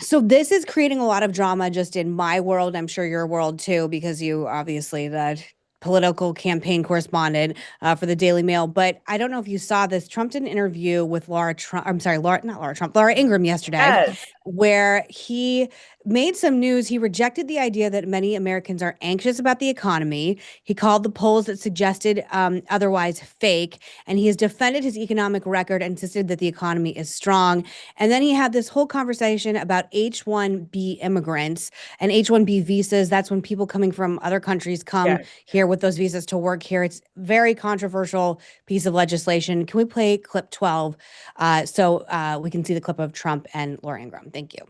So this is creating a lot of drama just in my world. I'm sure your world too, because you obviously the political campaign correspondent for the Daily Mail. But I don't know if you saw this. Trump did an interview with Laura Trump. I'm sorry, Laura, not Laura Trump, Laura Ingraham yesterday, Yes. where he made some news. He rejected the idea that many Americans are anxious about the economy. He called the polls that suggested otherwise fake, and he has defended his economic record, insisted that the economy is strong. And then he had this whole conversation about H-1B immigrants and H-1B visas. That's when people coming from other countries come Yeah. here with those visas to work here. It's very controversial piece of legislation. Can we play clip 12 so we can see the clip of Trump and Laura Ingraham? Thank you.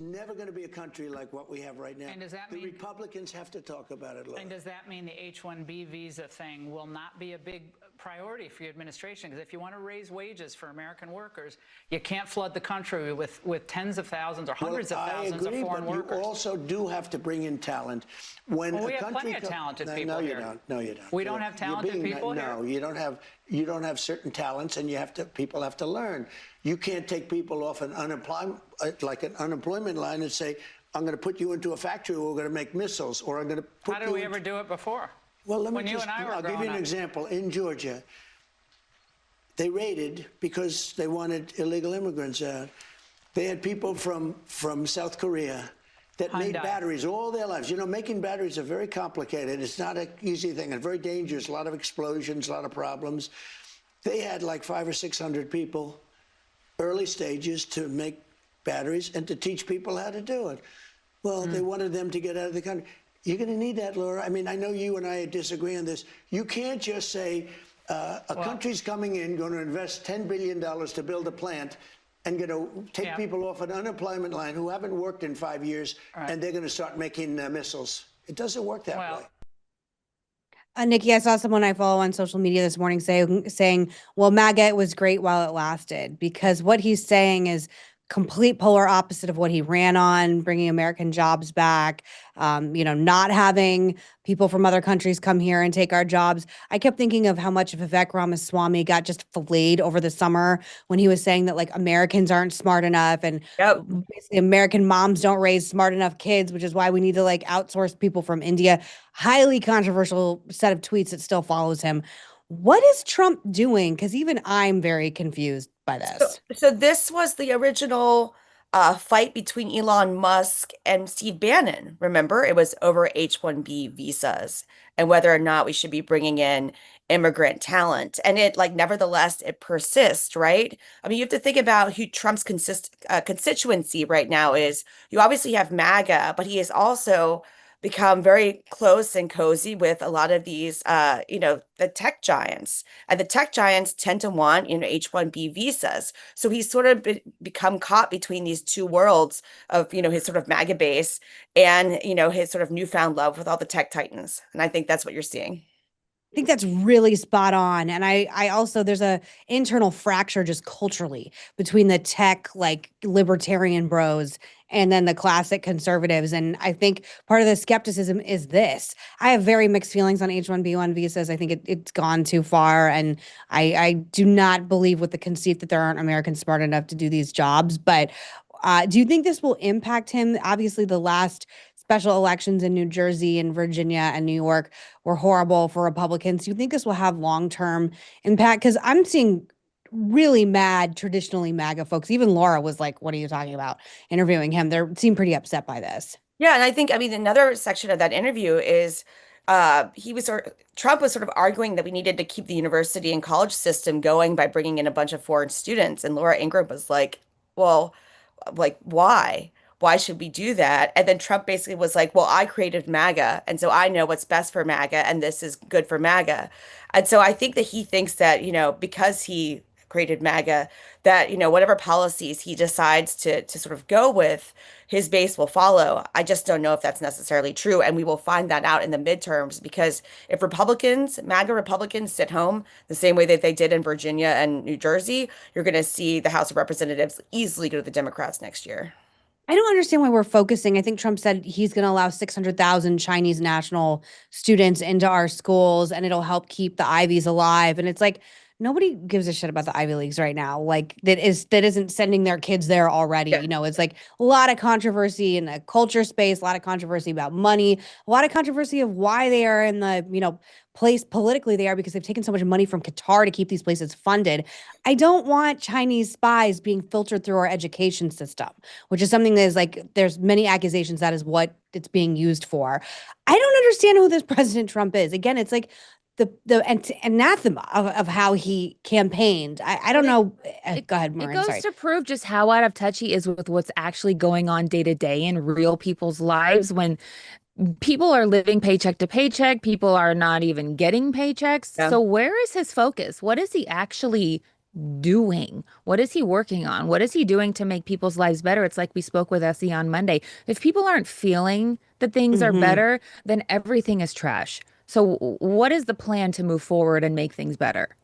Never going to be a country like what we have right now. And does that the mean Republicans have to talk about it, Laura. And does that mean the H-1B visa thing will not be a big priority for your administration? Because if you want to raise wages for American workers, you can't flood the country with tens of thousands or hundreds of thousands of foreign workers. You also do have to bring in talent. When we have plenty of talented people no, you here. Don't. No, you don't. We don't have talented people here? No, you don't have. You don't have certain talents, and people have to learn. You can't take people off an unemployment line and say, I'm going to put you into a factory where we're going to make missiles, or I'm going to put How did we ever do it before? Well, I'll give you an example. In Georgia, they raided because they wanted illegal immigrants out. They had people from South Korea that made batteries all their lives. You know, making batteries are very complicated. It's not an easy thing and very dangerous. A lot of explosions, a lot of problems. They had like 500 or 600 people, early stages, to make batteries and to teach people how to do it. Well, they wanted them to get out of the country. You're going to need that, Laura. I mean, I know you and I disagree on this. You can't just say a country's coming in, going to invest $10 billion to build a plant, and going to take people off an unemployment line who haven't worked in 5 years, and they're going to start making missiles. It doesn't work that way. Nikki, I saw someone I follow on social media this morning saying, well, MAGA was great while it lasted, because what he's saying is complete polar opposite of what he ran on, bringing American jobs back, not having people from other countries come here and take our jobs. I kept thinking of how much Vivek Ramaswamy got just filleted over the summer when he was saying that like Americans aren't smart enough, and basically American moms don't raise smart enough kids, which is why we need to like outsource people from India. Highly controversial set of tweets that still follows him. What is Trump doing? Because even I'm very confused by this. So this was the original fight between Elon Musk and Steve Bannon. Remember, it was over H-1B visas and whether or not we should be bringing in immigrant talent. And it, like, nevertheless, it persists, right? I mean, you have to think about who Trump's constituency right now is. You obviously have MAGA, but he has also become very close and cozy with a lot of these, the tech giants. And the tech giants tend to want, H-1B visas. So he's sort of become caught between these two worlds of, his sort of MAGA base and, his sort of newfound love with all the tech titans. And I think that's what you're seeing. I think that's really spot on. And I also, there's a internal fracture just culturally between the tech, like libertarian bros and then the classic conservatives. And I think part of the skepticism is this. I have very mixed feelings on H-1B1 visas. I think it's gone too far. And I do not believe with the conceit that there aren't Americans smart enough to do these jobs. But do you think this will impact him? Obviously, the last special elections in New Jersey and Virginia and New York were horrible for Republicans. Do you think this will have long-term impact? Because I'm seeing really mad, traditionally MAGA folks. Even Laura was like, what are you talking about? Interviewing him. They seem pretty upset by this. Yeah, and I mean, another section of that interview is Trump was sort of arguing that we needed to keep the university and college system going by bringing in a bunch of foreign students. And Laura Ingraham was like, well, like, why? Why should we do that? And then Trump basically was like, well, I created MAGA, and so I know what's best for MAGA, and this is good for MAGA. And so I think that he thinks that, because he created MAGA, that, whatever policies he decides to sort of go with, his base will follow. I just don't know if that's necessarily true. And we will find that out in the midterms, because if MAGA Republicans sit home the same way that they did in Virginia and New Jersey, you're going to see the House of Representatives easily go to the Democrats next year. I don't understand why we're focusing. I think Trump said he's going to allow 600,000 Chinese national students into our schools and it'll help keep the Ivies alive. And it's like, nobody gives a shit about the Ivy Leagues right now. Like that isn't sending their kids there already. Yeah. You know, it's like a lot of controversy in the culture space, a lot of controversy about money, a lot of controversy of why they are in the, place politically they are because they've taken so much money from Qatar to keep these places funded. I don't want Chinese spies being filtered through our education system, which is something that is like there's many accusations that is what it's being used for. I don't understand who this President Trump is. Again, it's like the anathema of how he campaigned. I don't know. Go ahead, It Maureen. goes Sorry. to prove just how out of touch he is with what's actually going on day to day in real people's lives when people are living paycheck to paycheck. People are not even getting paychecks. Yeah. So where is his focus? What is he actually doing? What is he working on? What is he doing to make people's lives better? It's like we spoke with Essie on Monday. If people aren't feeling that things are better, then everything is trash. So what is the plan to move forward and make things better?